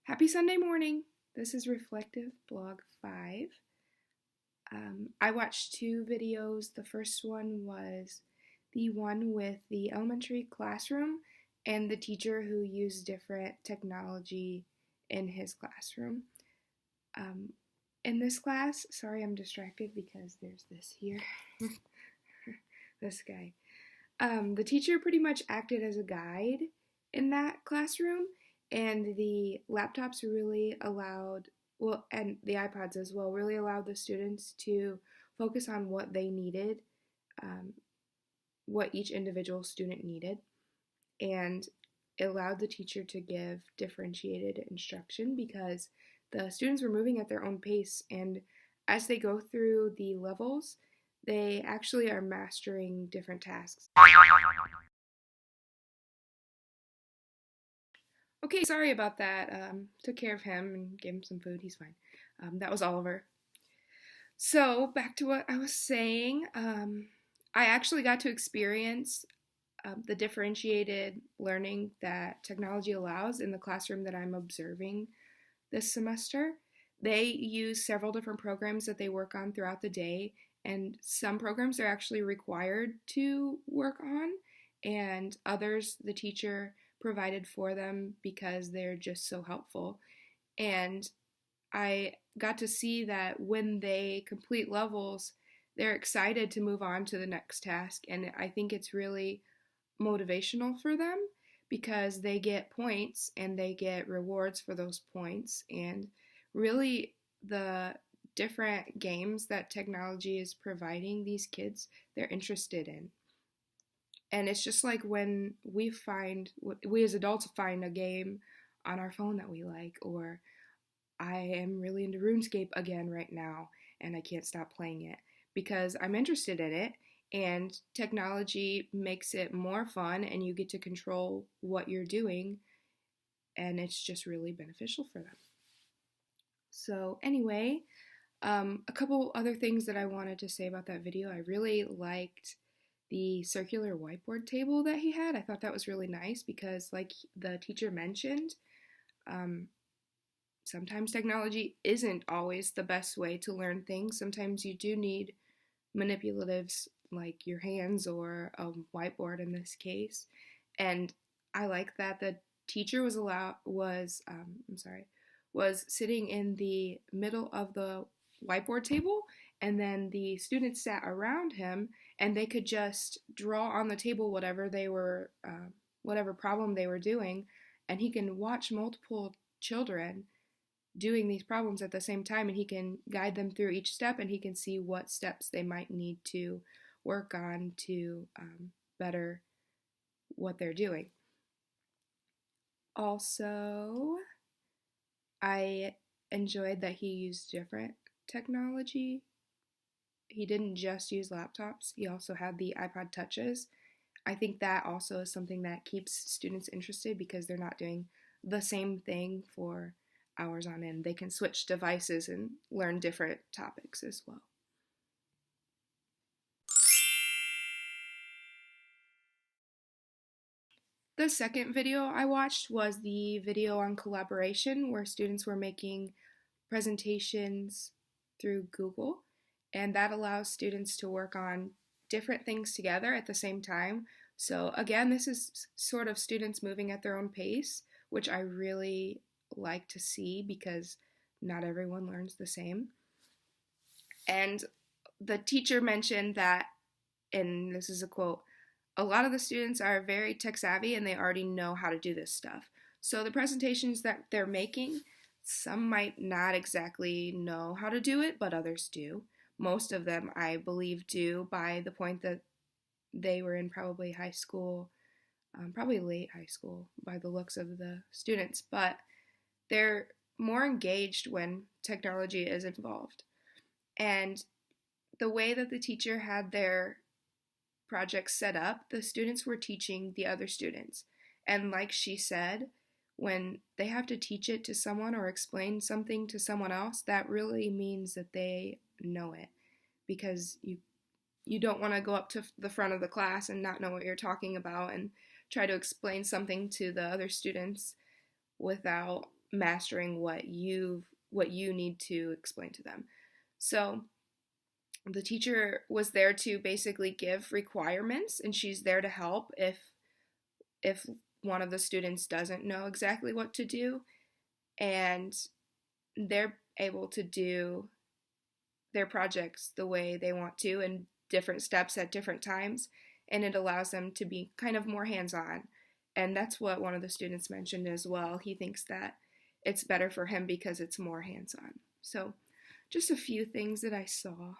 Happy Sunday morning. This is Reflective Blog 5. I watched two videos. The first one was the one with the elementary classroom and the teacher who used different technology in his classroom. In this class, sorry I'm distracted because there's this here, this guy. The teacher pretty much acted as a guide in that classroom, and the laptops really allowed, well, and the iPods as well, really allowed the students to focus on what they needed, what each individual student needed, and it allowed the teacher to give differentiated instruction because the students were moving at their own pace, and as they go through the levels, they actually are mastering different tasks. Okay, sorry about that. Took care of him and gave him some food. He's fine. That was Oliver. So, back to what I was saying. I actually got to experience the differentiated learning that technology allows in the classroom that I'm observing this semester. They use several different programs that they work on throughout the day, and some programs are actually required to work on, and others the teacher provided for them because they're just so helpful. And I got to see that when they complete levels, they're excited to move on to the next task, and I think it's really motivational for them because they get points and they get rewards for those points. And really, the different games that technology is providing these kids, they're interested in. And it's just like when we as adults find a game on our phone that we like, or I am really into RuneScape again right now and I can't stop playing it because I'm interested in it, and technology makes it more fun and you get to control what you're doing, and it's just really beneficial for them. So anyway, a couple other things that I wanted to say about that video. I really liked the circular whiteboard table that he had. I thought that was really nice because, like the teacher mentioned, sometimes technology isn't always the best way to learn things. Sometimes you do need manipulatives like your hands or a whiteboard in this case. And I like that the teacher was sitting in the middle of the whiteboard table, and then the students sat around him and they could just draw on the table whatever problem they were doing, and he can watch multiple children doing these problems at the same time, and he can guide them through each step, and he can see what steps they might need to work on to better what they're doing. Also, I enjoyed that he used different technology. He didn't just use laptops, he also had the iPod touches. I think that also is something that keeps students interested because they're not doing the same thing for hours on end. They can switch devices and learn different topics as well. The second video I watched was the video on collaboration, where students were making presentations through Google, and that allows students to work on different things together at the same time. So again, this is sort of students moving at their own pace, which I really like to see because not everyone learns the same. And the teacher mentioned that, and this is a quote, "A lot of the students are very tech savvy and they already know how to do this stuff. So the presentations that they're making, some might not exactly know how to do it, but others do. Most of them, I believe, do by the point that they were in probably high school, probably late high school by the looks of the students, but they're more engaged when technology is involved. And the way that the teacher had their projects set up, the students were teaching the other students. And like she said, when they have to teach it to someone or explain something to someone else, that really means that they know it, because you don't want to go up to the front of the class and not know what you're talking about and try to explain something to the other students without mastering what you need to explain to them. So the teacher was there to basically give requirements, and she's there to help if one of the students doesn't know exactly what to do, and they're able to do their projects the way they want to in different steps at different times, and it allows them to be kind of more hands-on. And that's what one of the students mentioned as well. He thinks that it's better for him because it's more hands-on. So just a few things that I saw.